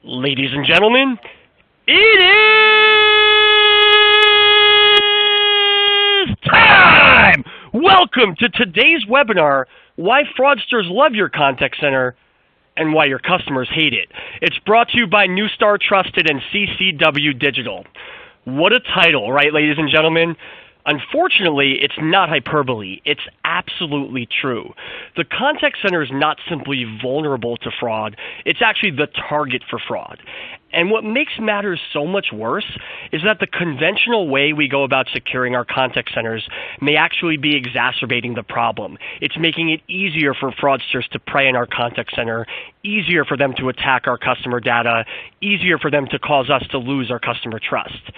Ladies and gentlemen, it is time! Welcome to today's webinar, Why Fraudsters Love Your Contact Center and Why Your Customers Hate It. It's brought to you by Neustar, Trusted, and CCW Digital. What a title, right, ladies and gentlemen? Unfortunately, it's not hyperbole. It's absolutely true. The contact center is not simply vulnerable to fraud. It's actually the target for fraud. And what makes matters so much worse is that the conventional way we go about securing our contact centers may actually be exacerbating the problem. It's making it easier for fraudsters to prey on our contact center, easier for them to attack our customer data, easier for them to cause us to lose our customer trust.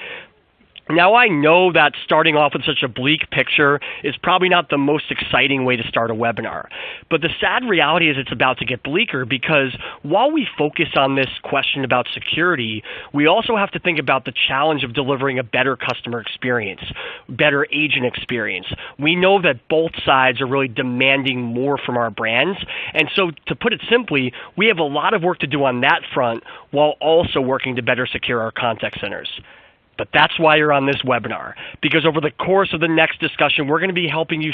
Now, I know that starting off with such a bleak picture is probably not the most exciting way to start a webinar. But the sad reality is it's about to get bleaker because while we focus on this question about security, we also have to think about the challenge of delivering a better customer experience, better agent experience. We know that both sides are really demanding more from our brands. And so to put it simply, we have a lot of work to do on that front while also working to better secure our contact centers. But that's why you're on this webinar, because over the course of the next discussion, we're going to be helping you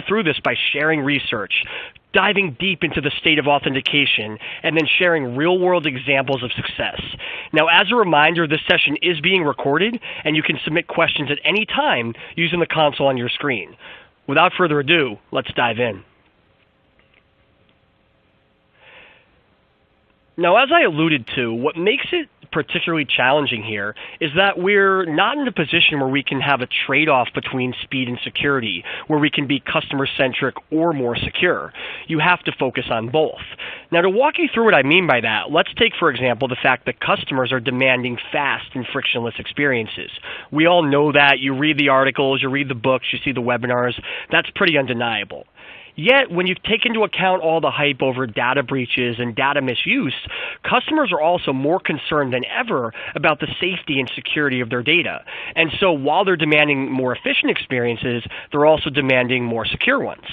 through this by sharing research, diving deep into the state of authentication, and then sharing real-world examples of success. Now, as a reminder, this session is being recorded, and you can submit questions at any time using the console on your screen. Without further ado, let's dive in. Now, as I alluded to, what makes it particularly challenging here is that we're not in a position where we can have a trade-off between speed and security, where we can be customer-centric or more secure. You have to focus on both. Now, to walk you through what I mean by that, let's take, for example, the fact that customers are demanding fast and frictionless experiences. We all know that. You read the articles, you read the books, you see the webinars. That's pretty undeniable. Yet, when you take into account all the hype over data breaches and data misuse, customers are also more concerned than ever about the safety and security of their data. And so while they're demanding more efficient experiences, they're also demanding more secure ones.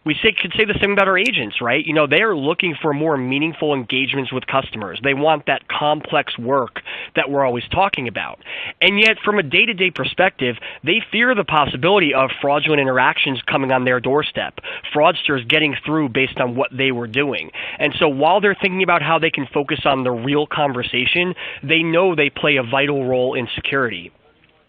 We could say the same about our agents, right? You know, they are looking for more meaningful engagements with customers. They want that complex work that we're always talking about. And yet, from a day-to-day perspective, they fear the possibility of fraudulent interactions coming on their doorstep, fraudsters getting through based on what they were doing. And so while they're thinking about how they can focus on the real conversation, they know they play a vital role in security.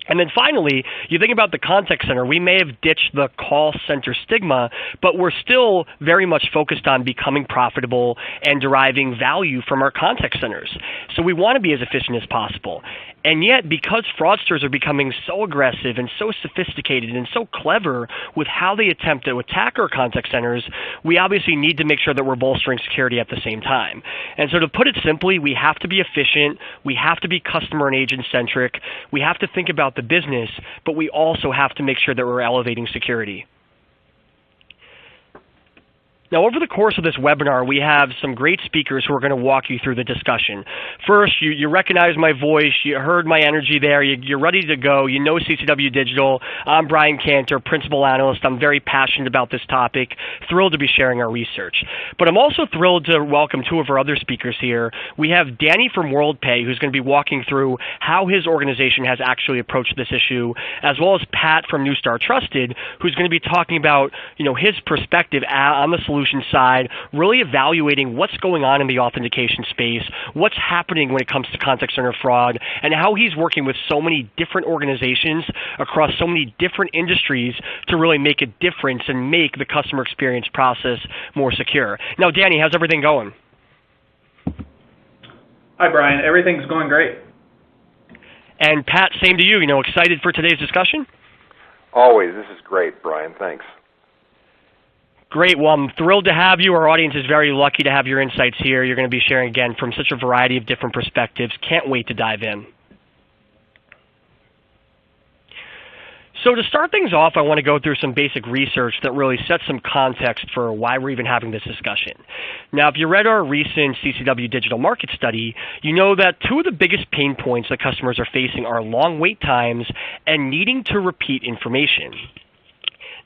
And then finally, you think about the contact center. We may have ditched the call center stigma, but we're still very much focused on becoming profitable and deriving value from our contact centers. So we want to be as efficient as possible. And yet, because fraudsters are becoming so aggressive and so sophisticated and so clever with how they attempt to attack our contact centers, we obviously need to make sure that we're bolstering security at the same time. And so to put it simply, we have to be efficient, we have to be customer and agent-centric, we have to think about the business, but we also have to make sure that we're elevating security. Now, over the course of this webinar, we have some great speakers who are going to walk you through the discussion. First, you recognize my voice, you heard my energy there, you're ready to go, you know CCW Digital. I'm Brian Cantor, Principal Analyst. I'm very passionate about this topic, thrilled to be sharing our research. But I'm also thrilled to welcome two of our other speakers here. We have Danny from WORLDPAY, who's going to be walking through how his organization has actually approached this issue, as well as Pat from Neustar Trusted, who's going to be talking about his perspective on the solution side, really evaluating what's going on in the authentication space, what's happening when it comes to contact center fraud, and how he's working with so many different organizations across so many different industries to really make a difference and make the customer experience process more secure. Now, Danny, how's everything going? Hi, Brian. Everything's going great. And Pat, same to you. Excited for today's discussion? Always. This is great, Brian. Thanks. Great. Well, I'm thrilled to have you. Our audience is very lucky to have your insights here. You're going to be sharing, again, from such a variety of different perspectives. Can't wait to dive in. So to start things off, I want to go through some basic research that really sets some context for why we're even having this discussion. Now, if you read our recent CCW Digital Market Study, you know that two of the biggest pain points that customers are facing are long wait times and needing to repeat information.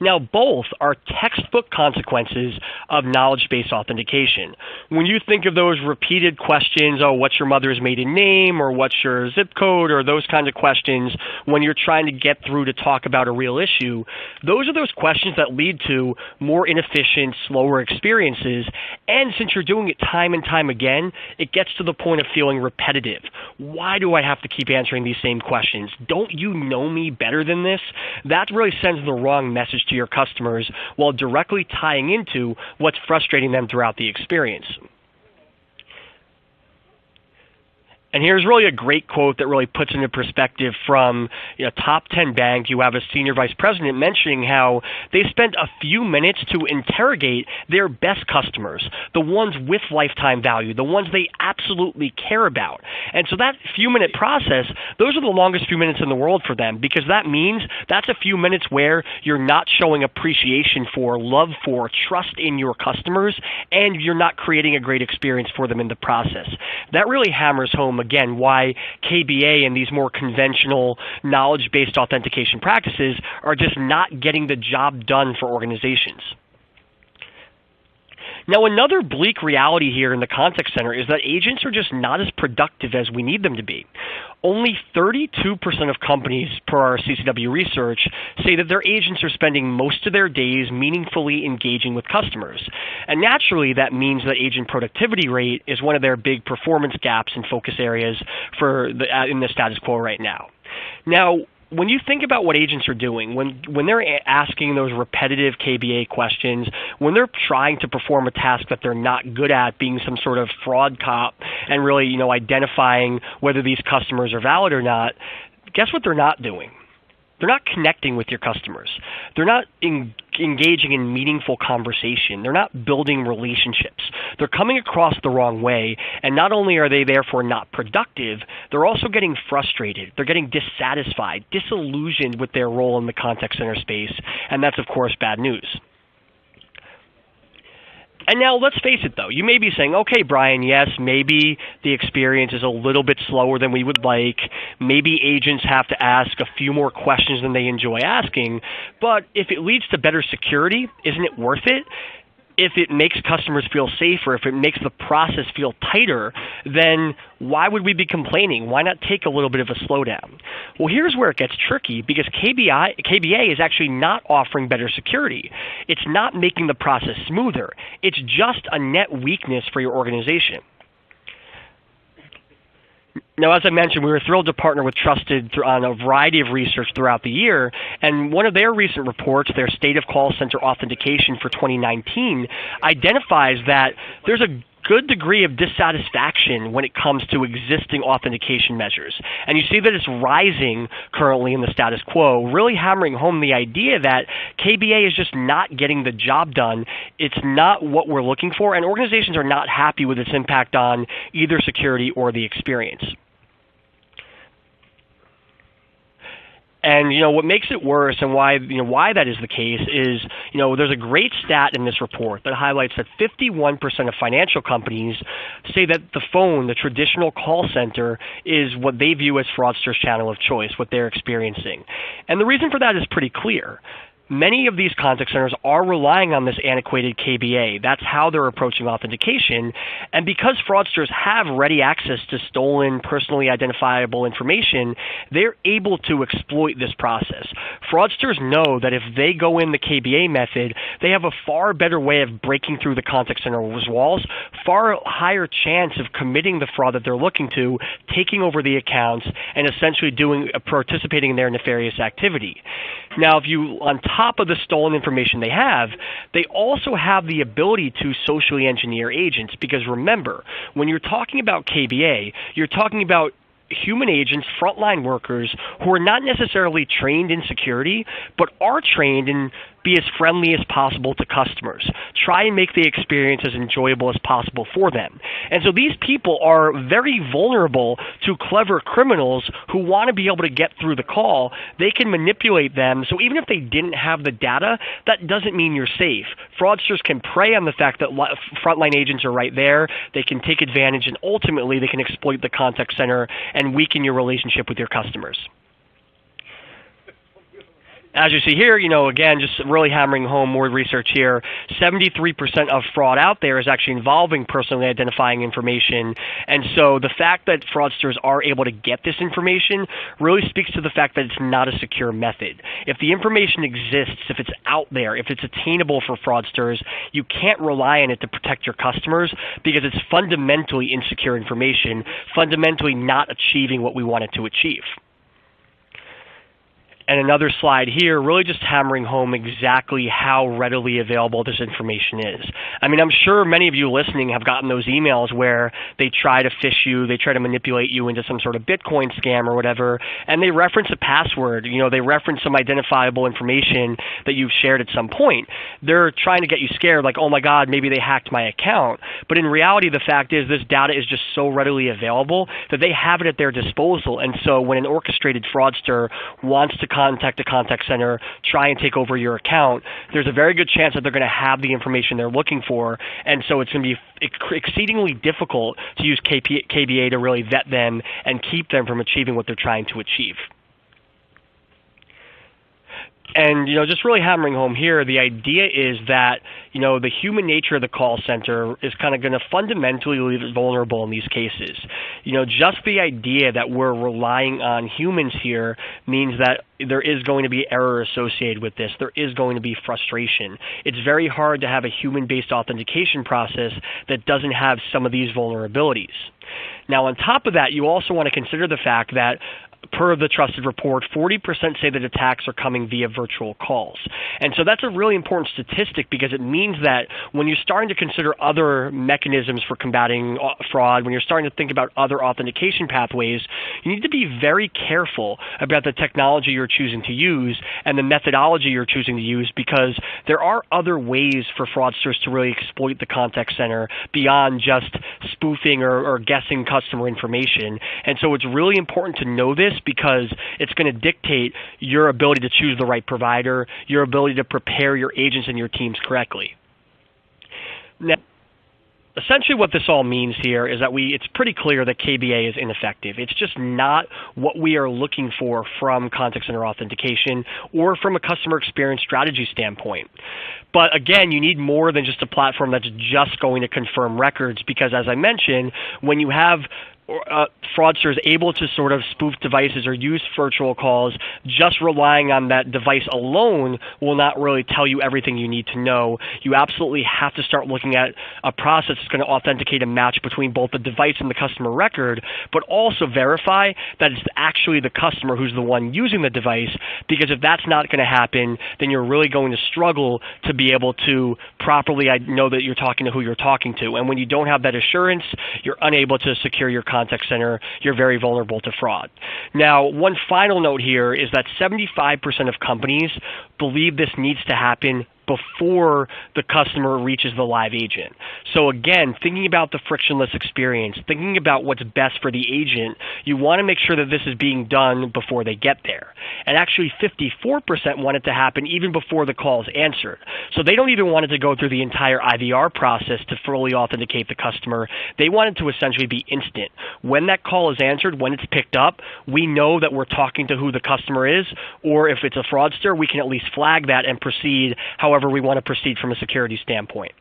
Now, both are textbook consequences of knowledge-based authentication. When you think of those repeated questions, oh, what's your mother's maiden name, or what's your zip code, or those kinds of questions, when you're trying to get through to talk about a real issue, those are those questions that lead to more inefficient, slower experiences. And since you're doing it time and time again, it gets to the point of feeling repetitive. Why do I have to keep answering these same questions? Don't you know me better than this? That really sends the wrong message to your customers while directly tying into what's frustrating them throughout the experience. And here's really a great quote that really puts into perspective from top 10 bank. You have a senior vice president mentioning how they spent a few minutes to interrogate their best customers, the ones with lifetime value, the ones they absolutely care about. And so that few-minute process, those are the longest few minutes in the world for them, because that means that's a few minutes where you're not showing appreciation for, love for, trust in your customers, and you're not creating a great experience for them in the process. That really hammers home again why KBA and these more conventional knowledge-based authentication practices are just not getting the job done for organizations. Now, another bleak reality here in the contact center is that agents are just not as productive as we need them to be. Only 32% of companies, per our CCW research, say that their agents are spending most of their days meaningfully engaging with customers. And naturally, that means that agent productivity rate is one of their big performance gaps and focus areas in the status quo right now. Now, when you think about what agents are doing, when they're asking those repetitive KBA questions, when they're trying to perform a task that they're not good at, being some sort of fraud cop and really, identifying whether these customers are valid or not, guess what they're not doing? They're not connecting with your customers. They're not engaging in meaningful conversation. They're not building relationships. They're coming across the wrong way, and not only are they therefore not productive, they're also getting frustrated. They're getting dissatisfied, disillusioned with their role in the contact center space, and that's, of course, bad news. And now, let's face it, though. You may be saying, okay, Brian, yes, maybe the experience is a little bit slower than we would like. Maybe agents have to ask a few more questions than they enjoy asking. But if it leads to better security, isn't it worth it? If it makes customers feel safer, if it makes the process feel tighter, then why would we be complaining? Why not take a little bit of a slowdown? Well, here's where it gets tricky, because KBA is actually not offering better security. It's not making the process smoother. It's just a net weakness for your organization. Now, as I mentioned, we were thrilled to partner with TRUSTID on a variety of research throughout the year, and one of their recent reports, their State of Call Center Authentication for 2019, identifies that there's a good degree of dissatisfaction when it comes to existing authentication measures. And you see that it's rising currently in the status quo, really hammering home the idea that KBA is just not getting the job done. It's not what we're looking for, and organizations are not happy with its impact on either security or the experience. And what makes it worse, and why that is the case, is there's a great stat in this report that highlights that 51% of financial companies say that the phone, the traditional call center, is what they view as fraudsters' channel of choice, what they're experiencing. And the reason for that is pretty clear. Many of these contact centers are relying on this antiquated KBA. That's how they're approaching authentication. And because fraudsters have ready access to stolen, personally identifiable information, they're able to exploit this process. Fraudsters know that if they go in the KBA method, they have a far better way of breaking through the contact center's walls, far higher chance of committing the fraud that they're looking to, taking over the accounts, and essentially participating in their nefarious activity. Now, if you, on top of the stolen information they also have the ability to socially engineer agents, because remember, when you're talking about KBA, you're talking about human agents, frontline workers, who are not necessarily trained in security, but are trained in be as friendly as possible to customers. Try and make the experience as enjoyable as possible for them. And so these people are very vulnerable to clever criminals who want to be able to get through the call. They can manipulate them. So even if they didn't have the data, that doesn't mean you're safe. Fraudsters can prey on the fact that frontline agents are right there. They can take advantage, and ultimately they can exploit the contact center and weaken your relationship with your customers. As you see here, again, just really hammering home more research here, 73% of fraud out there is actually involving personally identifying information. And so the fact that fraudsters are able to get this information really speaks to the fact that it's not a secure method. If the information exists, if it's out there, if it's attainable for fraudsters, you can't rely on it to protect your customers because it's fundamentally insecure information, fundamentally not achieving what we want it to achieve. And another slide here, really just hammering home exactly how readily available this information is. I mean, I'm sure many of you listening have gotten those emails where they try to phish you, they try to manipulate you into some sort of Bitcoin scam or whatever, and they reference a password, they reference some identifiable information that you've shared at some point. They're trying to get you scared, like, oh my God, maybe they hacked my account. But in reality, the fact is this data is just so readily available that they have it at their disposal. And so when an orchestrated fraudster wants to contact a contact center, try and take over your account, there's a very good chance that they're going to have the information they're looking for, and so it's going to be exceedingly difficult to use KBA to really vet them and keep them from achieving what they're trying to achieve. And, just really hammering home here, the idea is that, the human nature of the call center is kind of going to fundamentally leave it vulnerable in these cases. Just the idea that we're relying on humans here means that there is going to be error associated with this. There is going to be frustration. It's very hard to have a human-based authentication process that doesn't have some of these vulnerabilities. Now, on top of that, you also want to consider the fact that per the Trusted report, 40% say that attacks are coming via virtual calls. And so that's a really important statistic because it means that when you're starting to consider other mechanisms for combating fraud, when you're starting to think about other authentication pathways, you need to be very careful about the technology you're choosing to use and the methodology you're choosing to use, because there are other ways for fraudsters to really exploit the contact center beyond just spoofing or guessing customer information. And so it's really important to know this because it's going to dictate your ability to choose the right provider, your ability to prepare your agents and your teams correctly. Now, essentially what this all means here is that it's pretty clear that KBA is ineffective. It's just not what we are looking for from contact center authentication or from a customer experience strategy standpoint. But again, you need more than just a platform that's just going to confirm records, because as I mentioned, when you have fraudsters able to sort of spoof devices or use virtual calls, just relying on that device alone will not really tell you everything you need to know. You absolutely have to start looking at a process that's going to authenticate a match between both the device and the customer record, but also verify that it's actually the customer who's the one using the device, because if that's not going to happen, then you're really going to struggle to be able to properly know that you're talking to who you're talking to. And when you don't have that assurance, you're unable to secure your contact center. You're very vulnerable to fraud. Now, one final note here is that 75% of companies believe this needs to happen before the customer reaches the live agent. So again, thinking about the frictionless experience, thinking about what's best for the agent, you want to make sure that this is being done before they get there. And actually 54% want it to happen even before the call is answered. So they don't even want it to go through the entire IVR process to fully authenticate the customer. They want it to essentially be instant. When that call is answered, when it's picked up, we know that we're talking to who the customer is, or if it's a fraudster, we can at least flag that and proceed however we want to proceed from a security standpoint.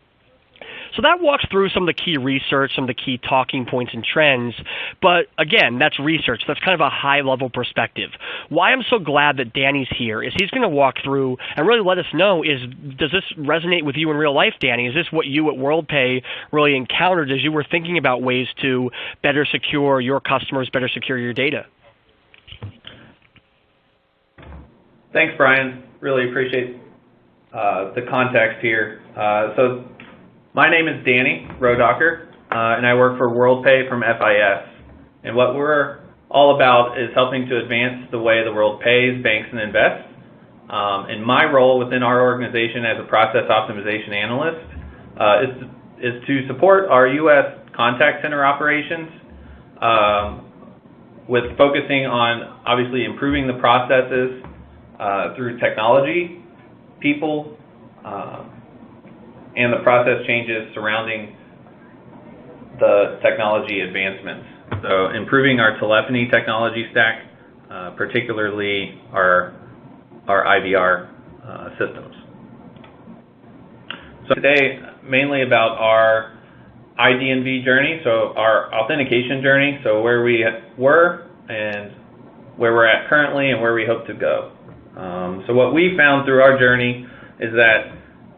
So that walks through some of the key research, some of the key talking points and trends. But again, that's research. That's kind of a high-level perspective. Why I'm so glad that Danny's here is he's going to walk through and really let us know, does this resonate with you in real life, Danny? Is this what you at WorldPay really encountered as you were thinking about ways to better secure your customers, better secure your data? Thanks, Brian. Really appreciate the context here. So my name is Danny Rodocker, and I work for WorldPay from FIS. And what we're all about is helping to advance the way the world pays, banks, and invests. And my role within our organization as a process optimization analyst is to support our U.S. contact center operations with focusing on obviously improving the processes through technology, people, and the process changes surrounding the technology advancements. So improving our telephony technology stack, particularly our our IVR systems. So today, mainly about our ID&V journey, so our authentication journey, so where we were and where we're at currently and where we hope to go. So what we found through our journey is that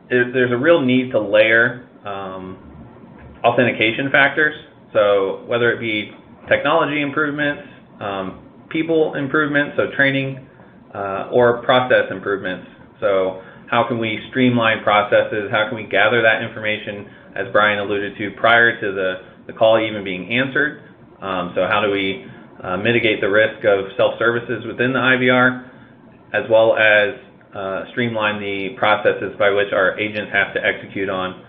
there's a real need to layer authentication factors. So whether it be technology improvements, people improvements, so training, or process improvements. So how can we streamline processes? How can we gather that information, as Brian alluded to, prior to the call even being answered? So how do we mitigate the risk of self-services within the IVR, as well as streamline the processes by which our agents have to execute on?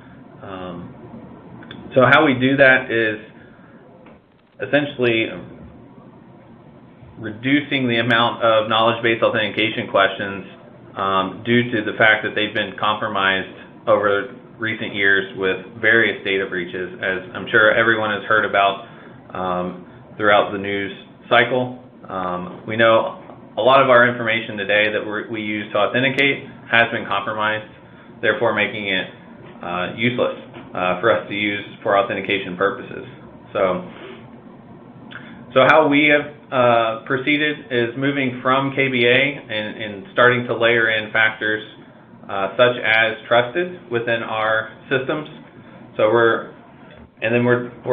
So how we do that is essentially reducing the amount of knowledge-based authentication questions due to the fact that they've been compromised over recent years with various data breaches, as I'm sure everyone has heard about throughout the news cycle. We know a lot of our information today that we use to authenticate has been compromised, therefore making it useless for us to use for authentication purposes. So how we have proceeded is moving from KBA and starting to layer in factors such as TRUSTID within our systems. So we're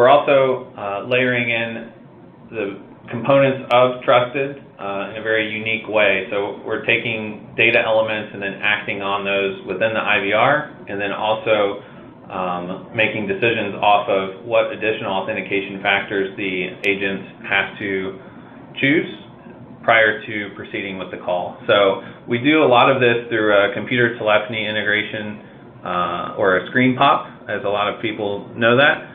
also layering in the components of TRUSTID in a very unique way. So we're taking data elements and then acting on those within the IVR, and then also making decisions off of what additional authentication factors the agents have to choose prior to proceeding with the call. So we do a lot of this through a computer telephony integration or a screen pop, as a lot of people know that.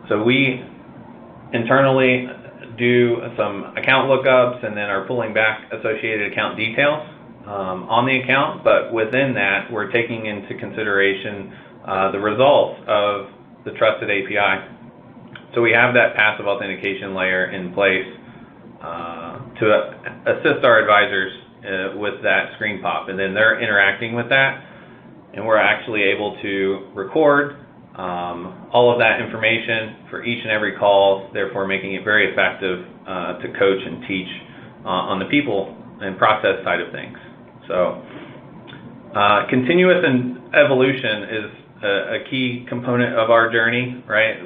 So we internally do some account lookups and then are pulling back associated account details on the account, but within that we're taking into consideration the results of the TRUSTID API. So we have that passive authentication layer in place to assist our advisors with that screen pop, and then they're interacting with that, and we're actually able to record all of that information for each and every call, therefore making it very effective to coach and teach on the people and process side of things. So continuous evolution is a key component of our journey, right?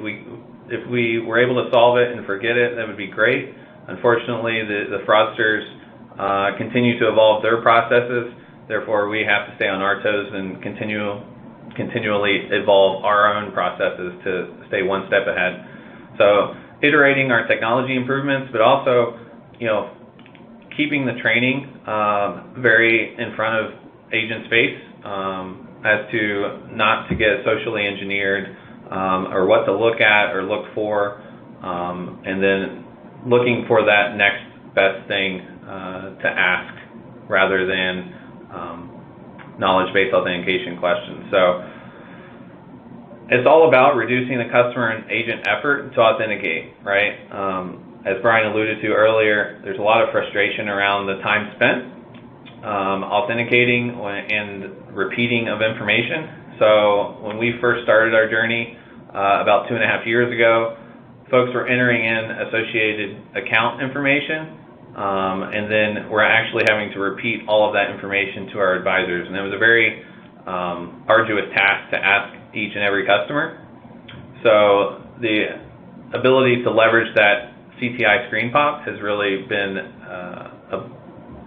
If we were able to solve it and forget it, that would be great. Unfortunately, the fraudsters continue to evolve their processes. Therefore, we have to stay on our toes and continually evolve our own processes to stay one step ahead. So, iterating our technology improvements, but also, keeping the training very in front of agents' face as to not to get socially engineered or what to look at or look for, and then looking for that next best thing to ask rather than knowledge-based authentication questions. So it's all about reducing the customer and agent effort to authenticate, right? As Brian alluded to earlier, there's a lot of frustration around the time spent authenticating and repeating of information. So when we first started our journey about 2.5 years ago, folks were entering in associated account information, and then we're actually having to repeat all of that information to our advisors. And it was a very arduous task to ask each and every customer. So the ability to leverage that CTI screen pop has really been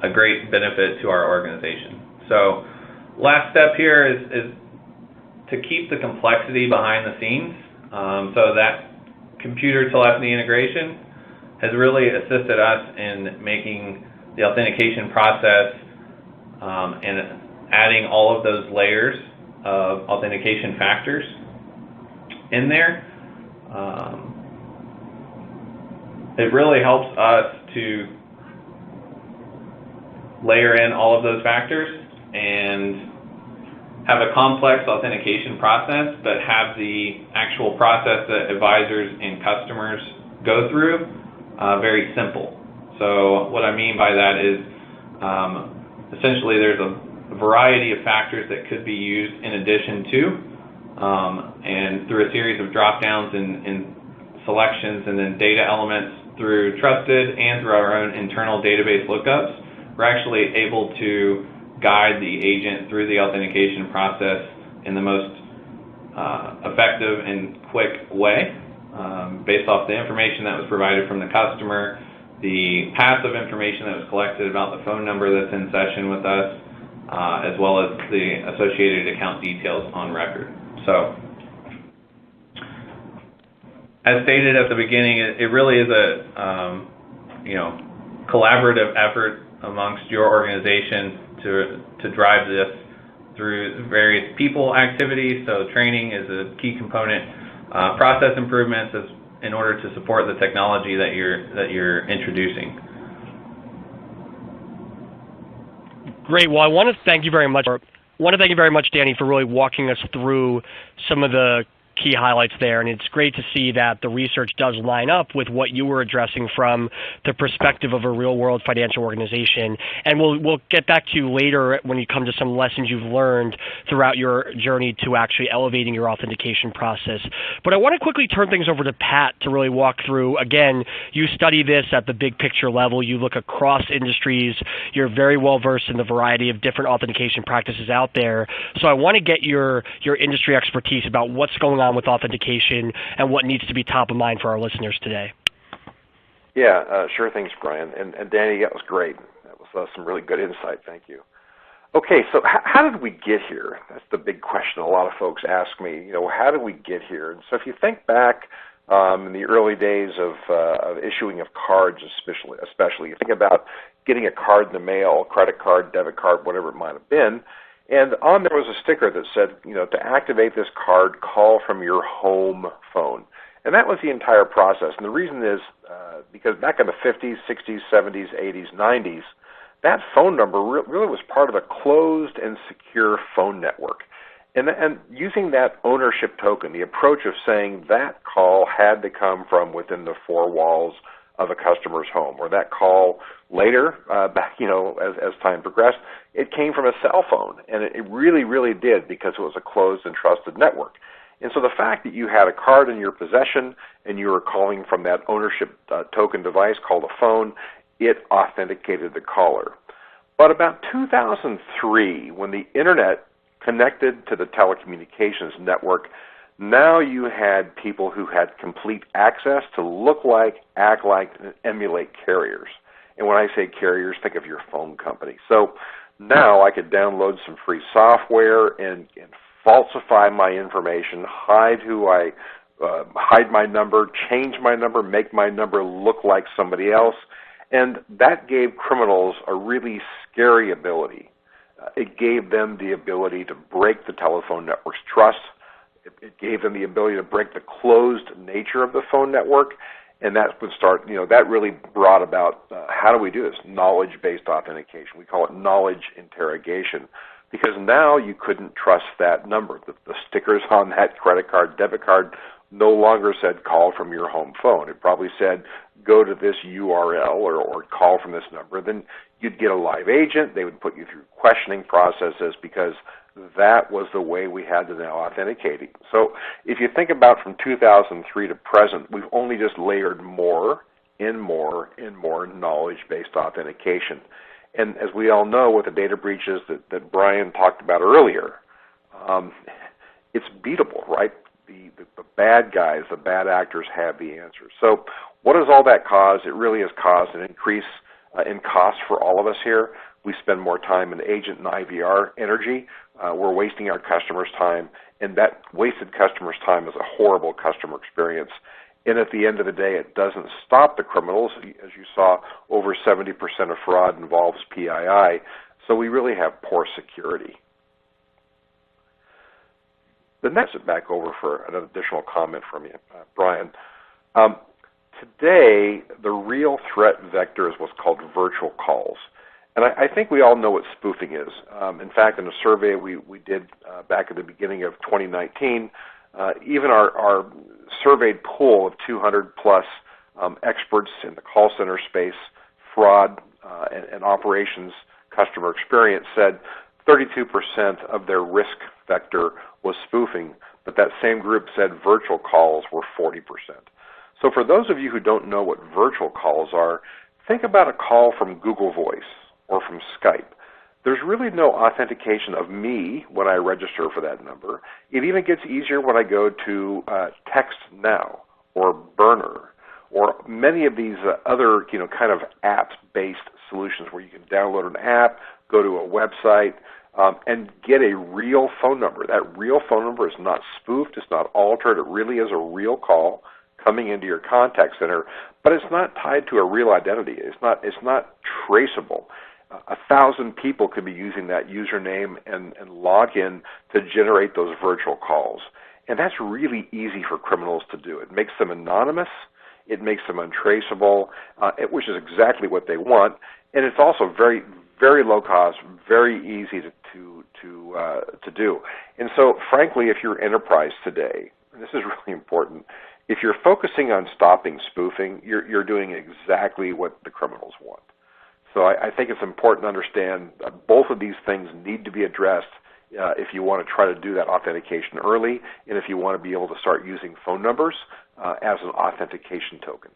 a great benefit to our organization. So last step here is to keep the complexity behind the scenes. So that computer telephony integration has really assisted us in making the authentication process and adding all of those layers of authentication factors in there. It really helps us to layer in all of those factors and have a complex authentication process, but have the actual process that advisors and customers go through very simple. So what I mean by that is essentially there's a variety of factors that could be used in addition to, and through a series of drop-downs and selections and then data elements through TRUSTID and through our own internal database lookups, we're actually able to guide the agent through the authentication process in the most effective and quick way, based off the information that was provided from the customer, the passive information that was collected about the phone number that's in session with us, as well as the associated account details on record. So, as stated at the beginning, it really is a collaborative effort amongst your organization to drive this through various people activities. So training is a key component, process improvements in order to support the technology that you're introducing. Great. Well, I want to thank you very much. Danny, for really walking us through some of the key highlights there, and it's great to see that the research does line up with what you were addressing from the perspective of a real-world financial organization. And we'll get back to you later when you come to some lessons you've learned throughout your journey to actually elevating your authentication process. But I want to quickly turn things over to Pat to really walk through. Again, you study this at the big picture level. You look across industries. You're very well versed in the variety of different authentication practices out there. So I want to get your industry expertise about what's going on with authentication and what needs to be top of mind for our listeners today. Yeah, sure things, Brian. And Danny, that was great. That was some really good insight. Thank you. Okay, so how did we get here? That's the big question a lot of folks ask me. How did we get here? And so if you think back in the early days of issuing of cards, especially, you think about getting a card in the mail, credit card, debit card, whatever it might have been. And on there was a sticker that said, to activate this card, call from your home phone. And that was the entire process. And the reason is because back in the 50s, 60s, 70s, 80s, 90s, that phone number really was part of a closed and secure phone network. And using that ownership token, the approach of saying that call had to come from within the four walls of a customer's home, or that call later, as time progressed, it came from a cell phone, and it really, really did because it was a closed and trusted network. And so the fact that you had a card in your possession and you were calling from that ownership token device called a phone, it authenticated the caller. But about 2003, when the Internet connected to the telecommunications network, now you had people who had complete access to look like, act like, and emulate carriers. And when I say carriers, think of your phone company. So now I could download some free software and falsify my information, hide my number, change my number, make my number look like somebody else. And that gave criminals a really scary ability. It gave them the ability to break the telephone network's trust. It gave them the ability to break the closed nature of the phone network, and that would start, that really brought about, how do we do this? Knowledge-based authentication. We call it knowledge interrogation, because now you couldn't trust that number. The stickers on that credit card, debit card, no longer said call from your home phone. It probably said go to this URL or call from this number. Then you'd get a live agent. They would put you through questioning processes because that was the way we had to now authenticate it. So if you think about from 2003 to present, we've only just layered more and more and more knowledge-based authentication. And as we all know with the data breaches that Brian talked about earlier, it's beatable, right? The bad guys, the bad actors have the answer. So what does all that cause? It really has caused an increase in cost for all of us here. We spend more time in agent and IVR energy. We're wasting our customers' time, and that wasted customers' time is a horrible customer experience. And at the end of the day, it doesn't stop the criminals. As you saw, over 70% of fraud involves PII, so we really have poor security. The next back over for an additional comment from you, Brian. Today, the real threat vector is what's called virtual calls. And I think we all know what spoofing is. In fact, in a survey we did back at the beginning of 2019, even our surveyed pool of 200-plus experts in the call center space, fraud and operations customer experience said 32% of their risk vector was spoofing, but that same group said virtual calls were 40%. So for those of you who don't know what virtual calls are, think about a call from Google Voice or from Skype. There's really no authentication of me when I register for that number. It even gets easier when I go to TextNow or Burner or many of these other kind of app-based solutions where you can download an app, go to a website, and get a real phone number. That real phone number is not spoofed, it's not altered, it really is a real call coming into your contact center, but it's not tied to a real identity. It's not traceable. 1,000 people could be using that username and log in to generate those virtual calls. And that's really easy for criminals to do. It makes them anonymous, it makes them untraceable, which is exactly what they want, and it's also very, very low cost, very easy to do. And so, frankly, if you're enterprise today, and this is really important, if you're focusing on stopping spoofing, you're doing exactly what the criminals want. So I think it's important to understand that both of these things need to be addressed if you want to try to do that authentication early, and if you want to be able to start using phone numbers as an authentication token.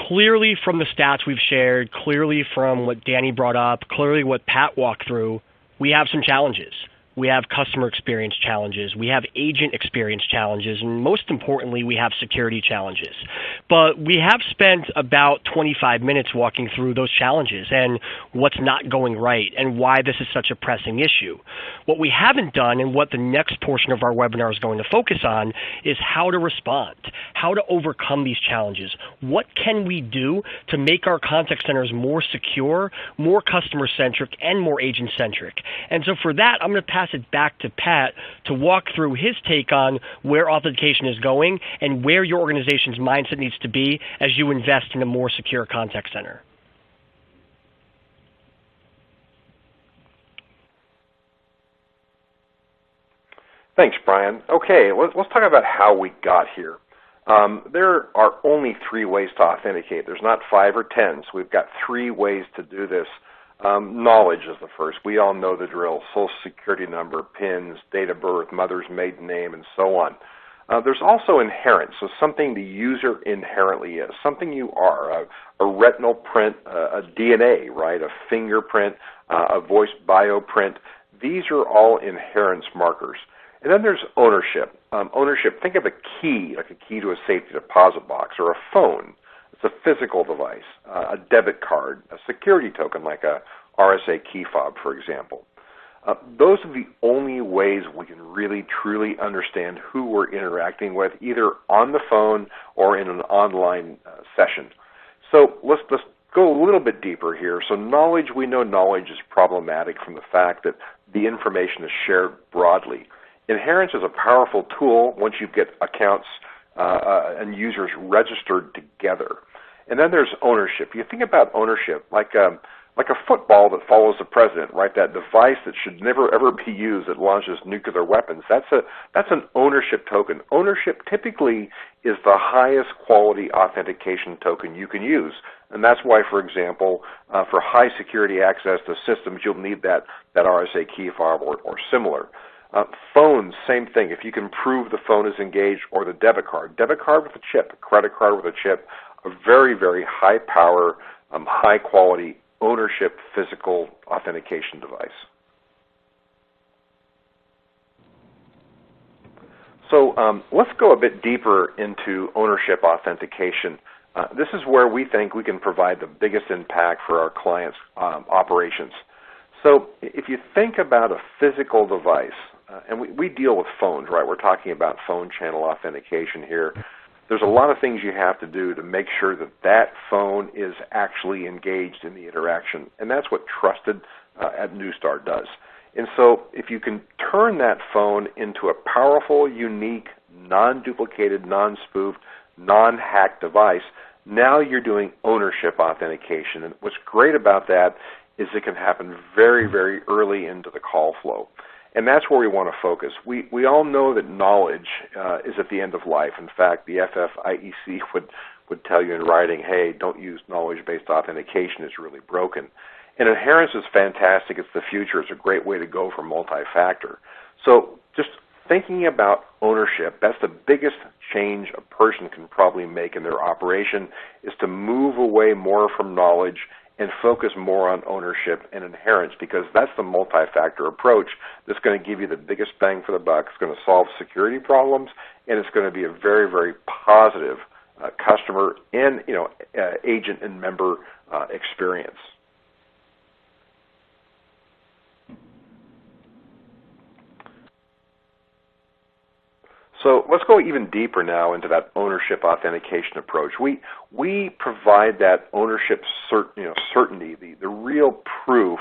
Clearly from the stats we've shared, clearly from what Danny brought up, clearly what Pat walked through, we have some challenges. We have customer experience challenges, we have agent experience challenges, and most importantly, we have security challenges. But we have spent about 25 minutes walking through those challenges and what's not going right and why this is such a pressing issue. What we haven't done, and what the next portion of our webinar is going to focus on, is how to respond, how to overcome these challenges. What can we do to make our contact centers more secure, more customer-centric, and more agent-centric? And so for that, I'm going to pass it back to Pat to walk through his take on where authentication is going and where your organization's mindset needs to be as you invest in a more secure contact center. Thanks, Brian. Okay, let's talk about how we got here. There are only 3 ways to authenticate. There's not 5 or 10, so we've got 3 ways to do this. Knowledge is the first. We all know the drill: social security number, PINs, date of birth, mother's maiden name, and so on. There's also inherent, so something the user inherently is, something you are, a retinal print, a DNA, right, a fingerprint, a voice bioprint. These are all inherence markers. And then there's ownership. Ownership, think of a key, like a key to a safety deposit box, or a phone. It's a physical device, a debit card, a security token like a RSA key fob, for example. Those are the only ways we can really, truly understand who we're interacting with, either on the phone or in an online session. So let's go a little bit deeper here. So knowledge, we know knowledge is problematic from the fact that the information is shared broadly. Inherence is a powerful tool once you get accounts and users registered together. And then there's ownership. You think about ownership like a football that follows the president, right? That device that should never ever be used that launches nuclear weapons. That's an ownership token. Ownership typically is the highest quality authentication token you can use. And that's why, for example, for high security access to systems, you'll need that RSA key fob or similar. Phones, same thing. If you can prove the phone is engaged, or the debit card with a chip, a credit card with a chip, a very, very high power, high quality ownership physical authentication device. So let's go a bit deeper into ownership authentication. This is where we think we can provide the biggest impact for our clients' operations. So if you think about a physical device, and we deal with phones, right? We're talking about phone channel authentication here. There's a lot of things you have to do to make sure that that phone is actually engaged in the interaction, and that's what TRUSTID at Neustar does. And so if you can turn that phone into a powerful, unique, non-duplicated, non-spoofed, non-hacked device, now you're doing ownership authentication. And what's great about that is it can happen very, very early into the call flow. And that's where we want to focus. We all know that knowledge is at the end of life. In fact, the FFIEC would tell you in writing, hey, don't use knowledge-based authentication. It's really broken. And adherence is fantastic. It's the future. It's a great way to go for multi-factor. So just thinking about ownership, that's the biggest change a person can probably make in their operation, is to move away more from knowledge and focus more on ownership and adherence, because that's the multi-factor approach that's going to give you the biggest bang for the buck. It's going to solve security problems, and it's going to be a very, very positive customer and agent and member experience. So let's go even deeper now into that ownership authentication approach. We provide that ownership certainty, the real proof.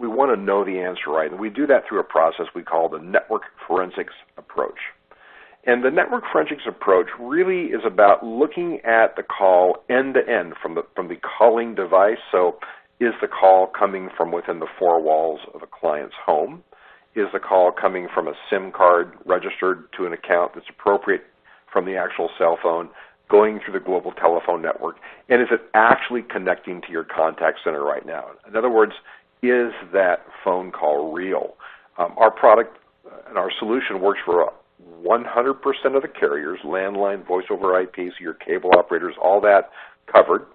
We want to know the answer, right? And we do that through a process we call the network forensics approach. And the network forensics approach really is about looking at the call end to end from the calling device. So is the call coming from within the four walls of a client's home? Is the call coming from a SIM card registered to an account that's appropriate from the actual cell phone, going through the global telephone network? And is it actually connecting to your contact center right now? In other words, is that phone call real? Our product and our solution works for 100% of the carriers, landline, voice over IP, so your cable operators, all that covered.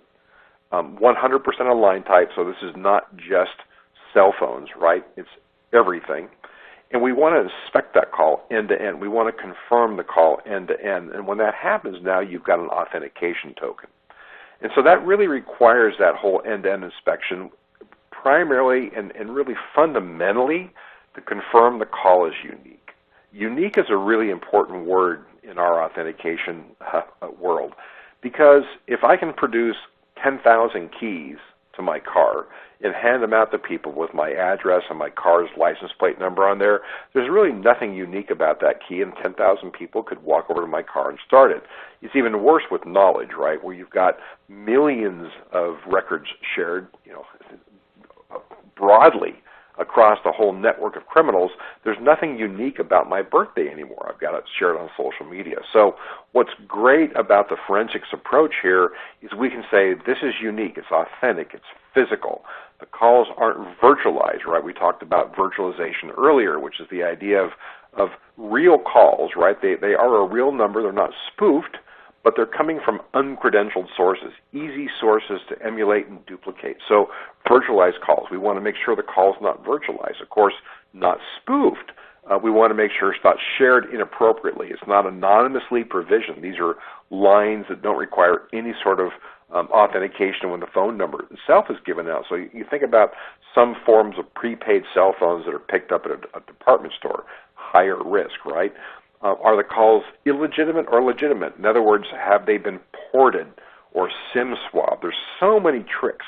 100% of line type, so this is not just cell phones, right? It's everything. And we want to inspect that call end to end. We want to confirm the call end to end. And when that happens, now you've got an authentication token. And so that really requires that whole end-to-end inspection, primarily and really fundamentally to confirm the call is unique. Unique is a really important word in our authentication world, because if I can produce 10,000 keys to my car and hand them out to people with my address and my car's license plate number on there, there's really nothing unique about that key, and 10,000 people could walk over to my car and start it. It's even worse with knowledge, right, where you've got millions of records shared, broadly across the whole network of criminals. There's nothing unique about my birthday anymore. I've got it shared on social media. So what's great about the forensics approach here is we can say this is unique, it's authentic, it's physical. The calls aren't virtualized, right? We talked about virtualization earlier, which is the idea of real calls, right? They are a real number, they're not spoofed, but they're coming from uncredentialed sources, easy sources to emulate and duplicate. So virtualized calls, we want to make sure the call is not virtualized. Of course, not spoofed. We want to make sure it's not shared inappropriately. It's not anonymously provisioned. These are lines that don't require any sort of authentication when the phone number itself is given out. So you think about some forms of prepaid cell phones that are picked up at a department store, higher risk, right? Are the calls illegitimate or legitimate? In other words, have they been ported or SIM swapped? There's so many tricks,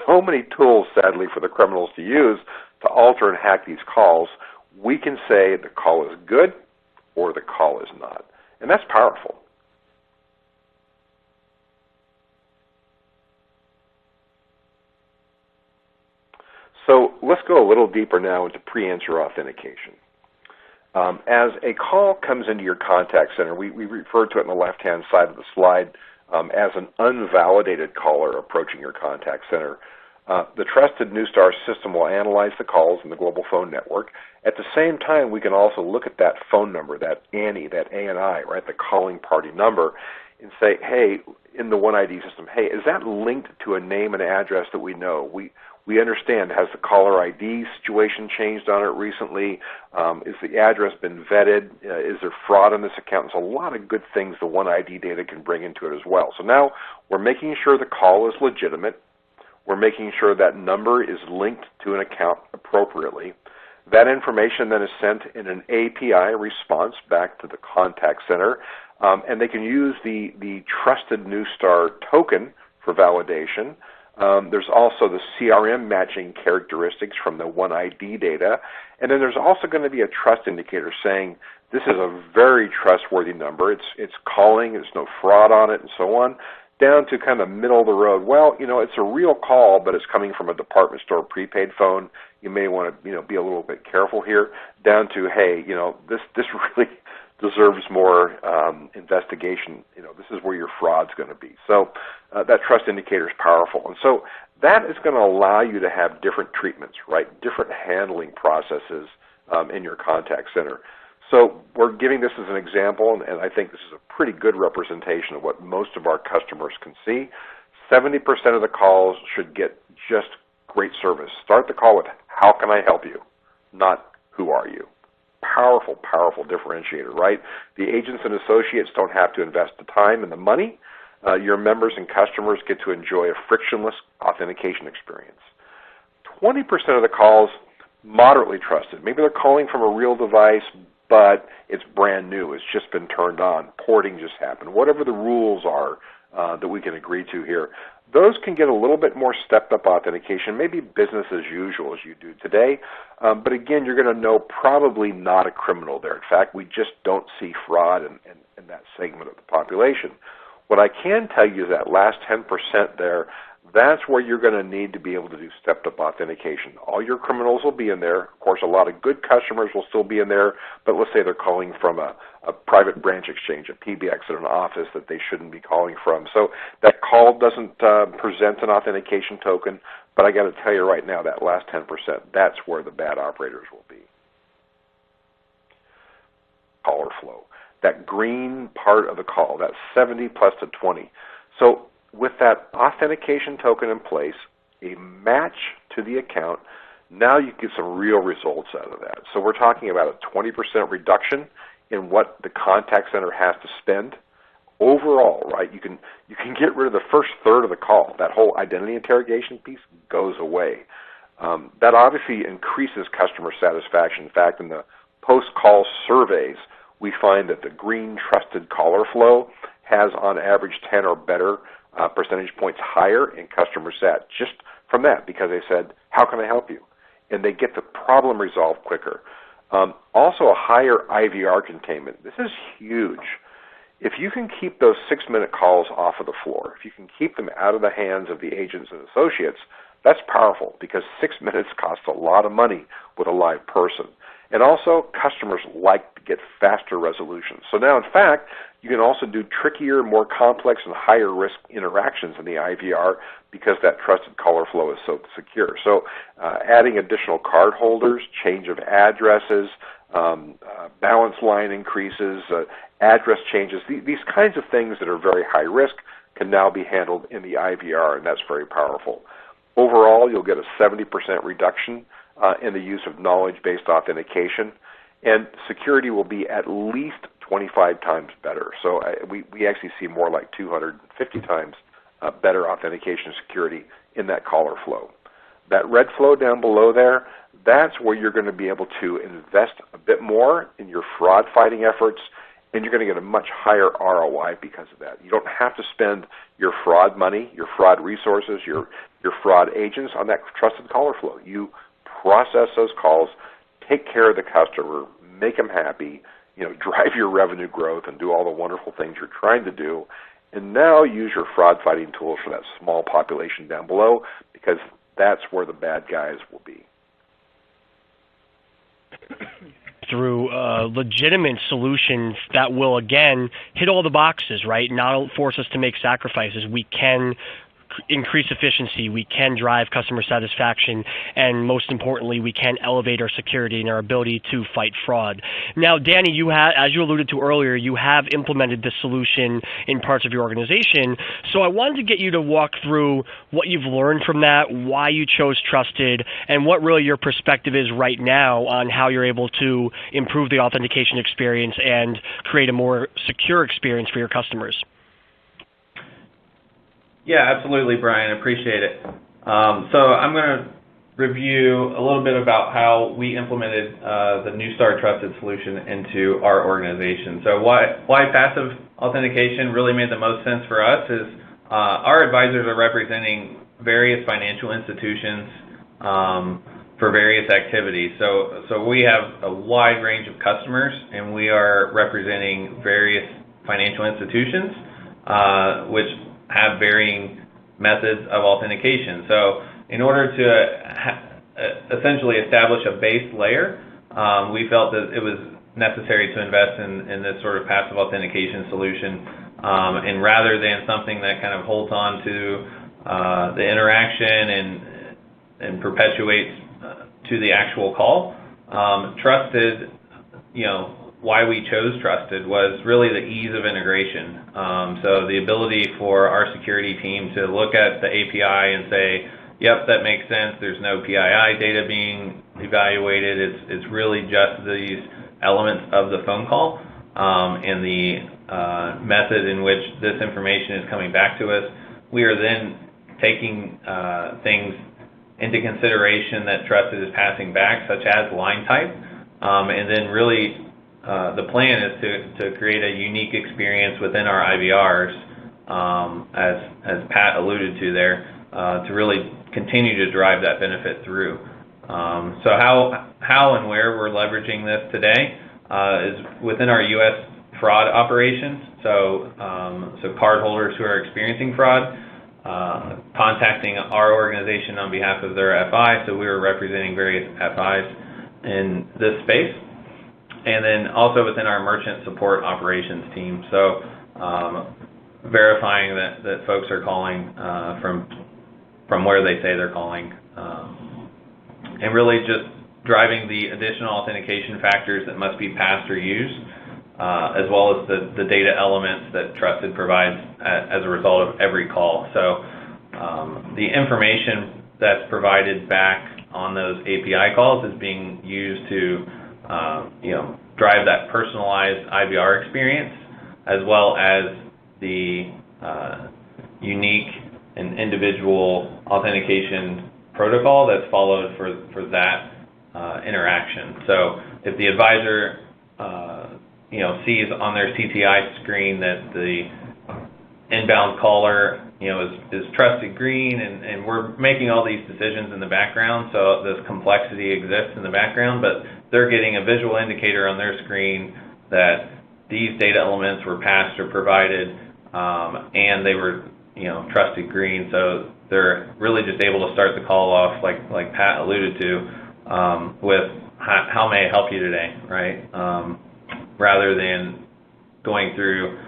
so many tools, sadly, for the criminals to use to alter and hack these calls. We can say the call is good or the call is not. And that's powerful. So let's go a little deeper now into pre-answer authentication. As a call comes into your contact center, we refer to it on the left-hand side of the slide as an unvalidated caller approaching your contact center. The trusted Neustar system will analyze the calls in the global phone network. At the same time, we can also look at that phone number, that ANI, that ANI, right, the calling party number, and say, hey, in the OneID system, hey, is that linked to a name and address that we know? We understand, has the caller ID situation changed on it recently? Is the address been vetted? Is there fraud on this account? There's a lot of good things the OneID data can bring into it as well. So now we're making sure the call is legitimate. We're making sure that number is linked to an account appropriately. That information then is sent in an API response back to the contact center, and they can use the trusted Neustar token for validation. There's also the CRM matching characteristics from the OneID data, and then there's also going to be a trust indicator saying this is a very trustworthy number. It's calling, there's no fraud on it, and so on. down to kind of middle of the road. Well, it's a real call, but it's coming from a department store prepaid phone. You may want to, be a little bit careful here. Down to, hey, this really deserves more investigation. This is where your fraud's going to be. So that trust indicator is powerful. And so that is going to allow you to have different treatments, right? Different handling processes in your contact center. So we're giving this as an example, and I think this is a pretty good representation of what most of our customers can see. 70% of the calls should get just great service. Start the call with, how can I help you? Not, who are you? Powerful, powerful differentiator, right? The agents and associates don't have to invest the time and the money. Your members and customers get to enjoy a frictionless authentication experience. 20% of the calls, moderately trusted. Maybe they're calling from a real device, but it's brand new. It's just been turned on. Porting just happened. Whatever the rules are that we can agree to here, those can get a little bit more stepped-up authentication, maybe business as usual as you do today. But again, you're going to know probably not a criminal there. In fact, we just don't see fraud in that segment of the population. What I can tell you is that last 10% there, that's where you're going to need to be able to do stepped-up authentication. All your criminals will be in there. Of course, a lot of good customers will still be in there, but let's say they're calling from a private branch exchange, a PBX at an office that they shouldn't be calling from. So that call doesn't present an authentication token, but I got to tell you right now, that last 10%, that's where the bad operators will be. Caller flow. That green part of the call, that 70 plus to 20. So with that authentication token in place, a match to the account, now you get some real results out of that. So we're talking about a 20% reduction in what the contact center has to spend overall, right? You can get rid of the first third of the call. That whole identity interrogation piece goes away. That obviously increases customer satisfaction. In fact, in the post-call surveys, we find that the green trusted caller flow has on average 10 or better percentage points higher in customer sat just from that, because they said, how can I help you? And they get the problem resolved quicker. Also a higher IVR containment. This is huge. If you can keep those 6-minute calls off of the floor, if you can keep them out of the hands of the agents and associates, that's powerful, because 6 minutes costs a lot of money with a live person. And also, customers like to get faster resolutions. So now, in fact, you can also do trickier, more complex, and higher risk interactions in the IVR because that trusted caller flow is so secure. So adding additional card holders, change of addresses, balance line increases, address changes, these kinds of things that are very high risk can now be handled in the IVR, and that's very powerful. Overall, you'll get a 70% reduction in the use of knowledge-based authentication, and security will be at least 25 times better. So we actually see more like 250 times better authentication security in that caller flow. That red flow down below there, that's where you're going to be able to invest a bit more in your fraud fighting efforts, and you're going to get a much higher ROI because of that. You don't have to spend your fraud money, your fraud resources, your fraud agents on that trusted caller flow. You process those calls, take care of the customer, make them happy, drive your revenue growth and do all the wonderful things you're trying to do, and now use your fraud fighting tools for that small population down below, because that's where the bad guys will be. Through legitimate solutions that will, again, hit all the boxes, right? Not force us to make sacrifices. We can increase efficiency, we can drive customer satisfaction, and most importantly, we can elevate our security and our ability to fight fraud. Now, Danny, as you alluded to earlier, you have implemented this solution in parts of your organization, so I wanted to get you to walk through what you've learned from that, why you chose Trusted, and what really your perspective is right now on how you're able to improve the authentication experience and create a more secure experience for your customers. Yeah, absolutely, Brian. Appreciate it. So I'm going to review a little bit about how we implemented the Neustar Trusted solution into our organization. So why passive authentication really made the most sense for us is our advisors are representing various financial institutions for various activities. So we have a wide range of customers, and we are representing various financial institutions, which have varying methods of authentication. So in order to essentially establish a base layer, we felt that it was necessary to invest in this sort of passive authentication solution, and rather than something that kind of holds on to the interaction and perpetuates to the actual call. Trusted, why we chose Trusted was really the ease of integration. So the ability for our security team to look at the API and say, yep, that makes sense, there's no PII data being evaluated, it's really just these elements of the phone call and the method in which this information is coming back to us. We are then taking things into consideration that Trusted is passing back, such as line type, and then really the plan is to create a unique experience within our IVRs, as Pat alluded to there, to really continue to drive that benefit through. So how and where we're leveraging this today is within our U.S. fraud operations. So cardholders who are experiencing fraud, contacting our organization on behalf of their FI. So we were representing various FIs in this space. And then also within our merchant support operations team. So verifying that folks are calling from where they say they're calling, and really just driving the additional authentication factors that must be passed or used, as well as the data elements that Trusted provides as a result of every call. So the information that's provided back on those API calls is being used to drive that personalized IVR experience, as well as the unique and individual authentication protocol that's followed for that interaction. So if the advisor sees on their CTI screen that the inbound caller is trusted green, and we're making all these decisions in the background, so this complexity exists in the background, but they're getting a visual indicator on their screen that these data elements were passed or provided, and they were trusted green, so they're really just able to start the call off like Pat alluded to, with how may I help you today, right? Rather than going through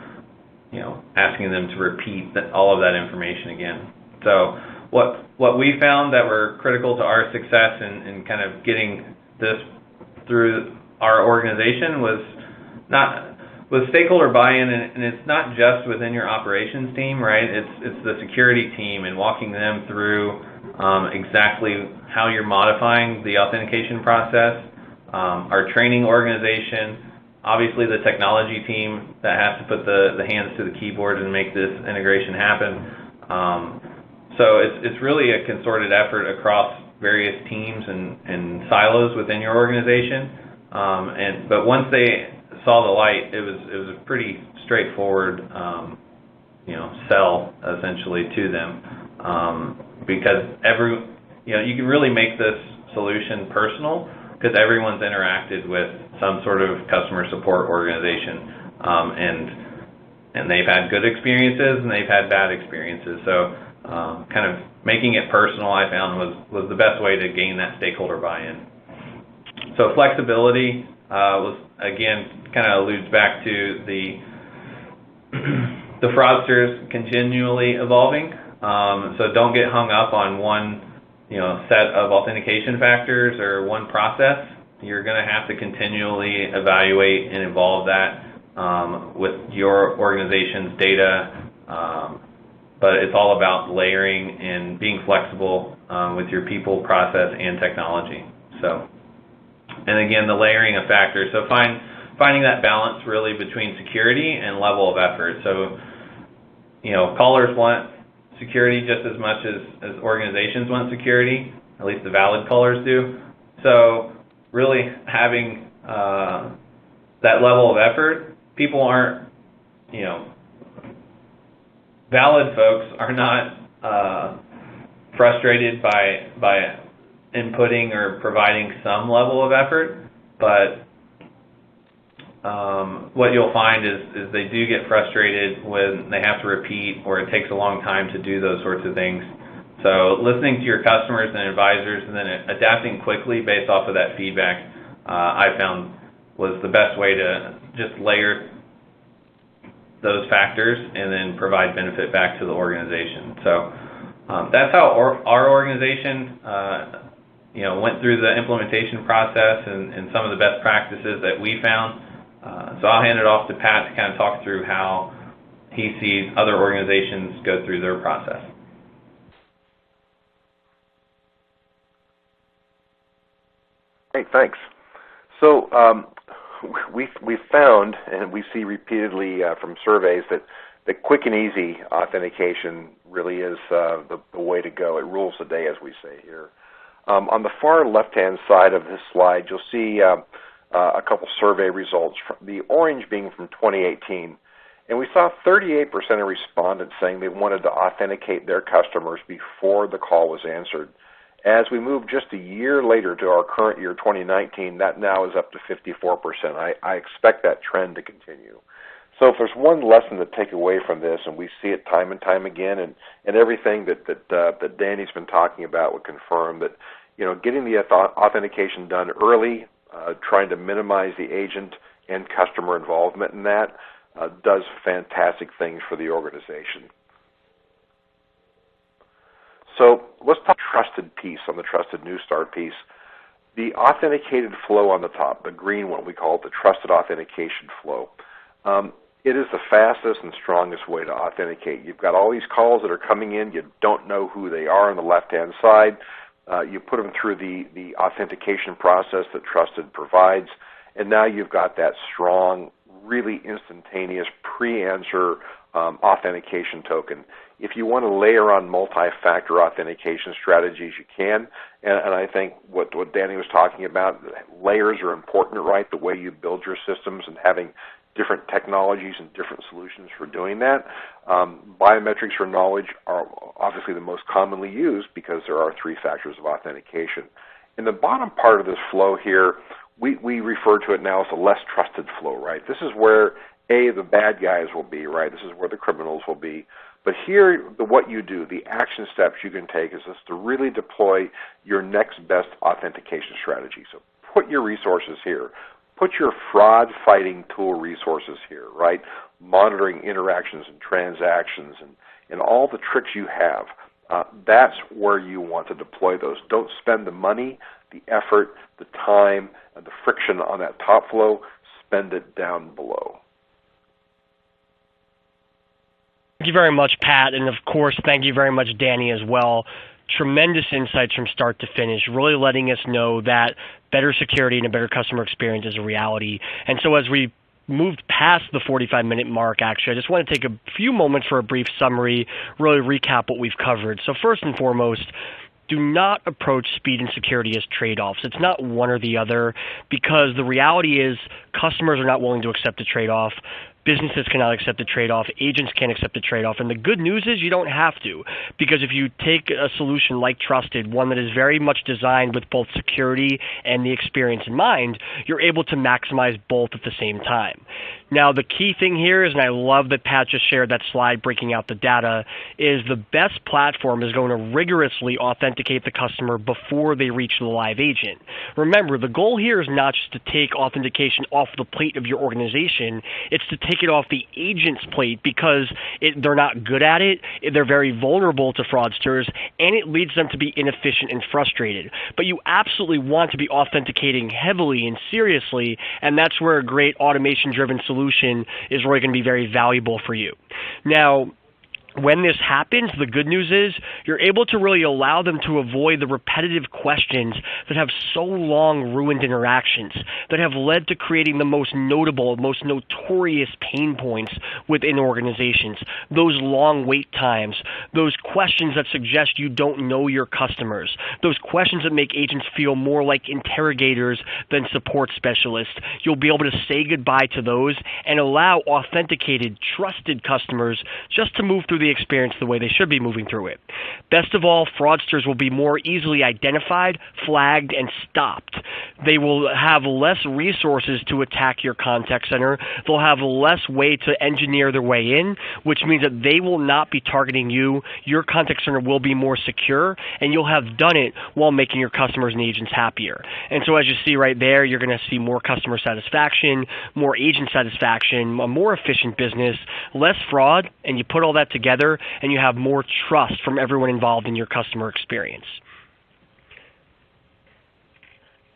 asking them to repeat all of that information again. So what we found that were critical to our success in kind of getting this through our organization was stakeholder buy-in, and it's not just within your operations team, right? It's the security team and walking them through exactly how you're modifying the authentication process, our training organization, obviously the technology team that has to put the hands to the keyboard and make this integration happen. So it's really a concerted effort across various teams and silos within your organization. But once they saw the light, it was a pretty straightforward sell essentially to them, because you can really make this solution personal because everyone's interacted with some sort of customer support organization, and they've had good experiences and they've had bad experiences. So kind of making it personal, I found was the best way to gain that stakeholder buy-in. So flexibility was, again, kind of alludes back to the fraudsters continually evolving. So don't get hung up on one set of authentication factors or one process. You're going to have to continually evaluate and evolve that with your organization's data, but it's all about layering and being flexible with your people, process, and technology. So, and again, the layering of factors. So finding that balance really between security and level of effort. So, callers want security just as much as organizations want security, at least the valid callers do. So really having that level of effort, people aren't, valid folks are not frustrated by inputting or providing some level of effort, but what you'll find is they do get frustrated when they have to repeat or it takes a long time to do those sorts of things. So listening to your customers and advisors and then adapting quickly based off of that feedback, I found was the best way to just layer those factors and then provide benefit back to the organization. So that's how our organization went through the implementation process and some of the best practices that we found. So I'll hand it off to Pat to kind of talk through how he sees other organizations go through their process. Great, thanks. So we found, and we see repeatedly from surveys, that quick and easy authentication really is the way to go. It rules the day, as we say here. On the far left-hand side of this slide, you'll see a couple survey results, the orange being from 2018. And we saw 38% of respondents saying they wanted to authenticate their customers before the call was answered. As we move just a year later to our current year, 2019, that now is up to 54%. I expect that trend to continue. So if there's one lesson to take away from this, and we see it time and time again, and everything that Danny's been talking about would confirm that, getting the authentication done early, trying to minimize the agent and customer involvement in that, does fantastic things for the organization. So let's talk trusted piece on the trusted Neustar piece. The authenticated flow on the top, the green one, we call it the trusted authentication flow. It is the fastest and strongest way to authenticate. You've got all these calls that are coming in. You don't know who they are on the left-hand side. You put them through the authentication process that Trusted provides, and now you've got that strong, really instantaneous pre-answer authentication token. If you want to layer on multi-factor authentication strategies, you can. And I think what Danny was talking about, layers are important, right? The way you build your systems and having different technologies and different solutions for doing that. Biometrics or knowledge are obviously the most commonly used because there are 3 factors of authentication. In the bottom part of this flow here, we refer to it now as a less trusted flow, right? This is where, the bad guys will be, right? This is where the criminals will be. But here, what you do, the action steps you can take is just to really deploy your next best authentication strategy. So put your resources here. Put your fraud-fighting tool resources here, right? Monitoring interactions and transactions and all the tricks you have. That's where you want to deploy those. Don't spend the money, the effort, the time, and the friction on that top flow. Spend it down below. Thank you very much, Pat, and of course, thank you very much, Danny, as well. Tremendous insights from start to finish, really letting us know that better security and a better customer experience is a reality. And so as we moved past the 45-minute mark, actually, I just want to take a few moments for a brief summary, really recap what we've covered. So first and foremost, do not approach speed and security as trade-offs. It's not one or the other, because the reality is customers are not willing to accept a trade-off. Businesses cannot accept the trade-off. Agents can't accept the trade-off. And the good news is you don't have to, because if you take a solution like Trusted, one that is very much designed with both security and the experience in mind, you're able to maximize both at the same time. Now, the key thing here is, and I love that Pat just shared that slide breaking out the data, is the best platform is going to rigorously authenticate the customer before they reach the live agent. Remember, the goal here is not just to take authentication off the plate of your organization, it's to take it off the agent's plate, because they're not good at it, they're very vulnerable to fraudsters, and it leads them to be inefficient and frustrated. But you absolutely want to be authenticating heavily and seriously, and that's where a great automation-driven solution is really going to be very valuable for you. Now, when this happens, the good news is you're able to really allow them to avoid the repetitive questions that have so long ruined interactions, that have led to creating the most notable, most notorious pain points within organizations. Those long wait times, those questions that suggest you don't know your customers, those questions that make agents feel more like interrogators than support specialists. You'll be able to say goodbye to those and allow authenticated, trusted customers just to move through the experience the way they should be moving through it. Best of all, fraudsters will be more easily identified, flagged, and stopped. They will have less resources to attack your contact center. They'll have less way to engineer their way in, which means that they will not be targeting you. Your contact center will be more secure, and you'll have done it while making your customers and agents happier. And so as you see right there, you're going to see more customer satisfaction, more agent satisfaction, a more efficient business, less fraud, and you put all that together, and you have more trust from everyone involved in your customer experience.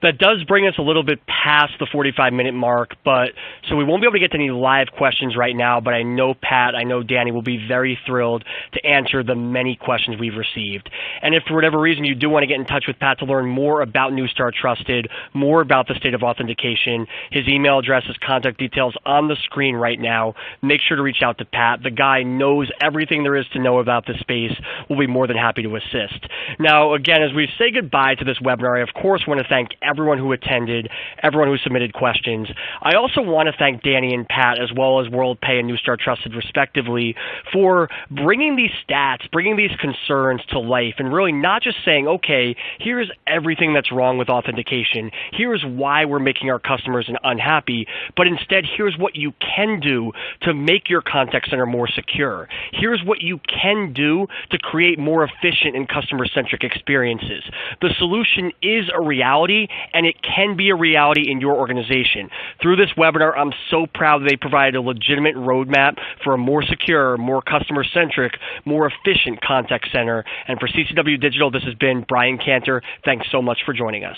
That does bring us a little bit past the 45-minute mark, so we won't be able to get to any live questions right now, but I know Pat, I know Danny will be very thrilled to answer the many questions we've received. And if for whatever reason you do want to get in touch with Pat to learn more about Neustar Trusted, more about the state of authentication, his email address, his contact details on the screen right now. Make sure to reach out to Pat. The guy knows everything there is to know about this space. We'll be more than happy to assist. Now, again, as we say goodbye to this webinar, I of course want to thank everyone who attended, everyone who submitted questions. I also want to thank Danny and Pat, as well as WorldPay and Neustar Trusted, respectively, for bringing these stats, bringing these concerns to life, and really not just saying, okay, here's everything that's wrong with authentication, here's why we're making our customers unhappy, but instead, here's what you can do to make your contact center more secure. Here's what you can do to create more efficient and customer-centric experiences. The solution is a reality, and it can be a reality in your organization. Through this webinar, I'm so proud that they provided a legitimate roadmap for a more secure, more customer-centric, more efficient contact center. And for CCW Digital, this has been Brian Cantor. Thanks so much for joining us.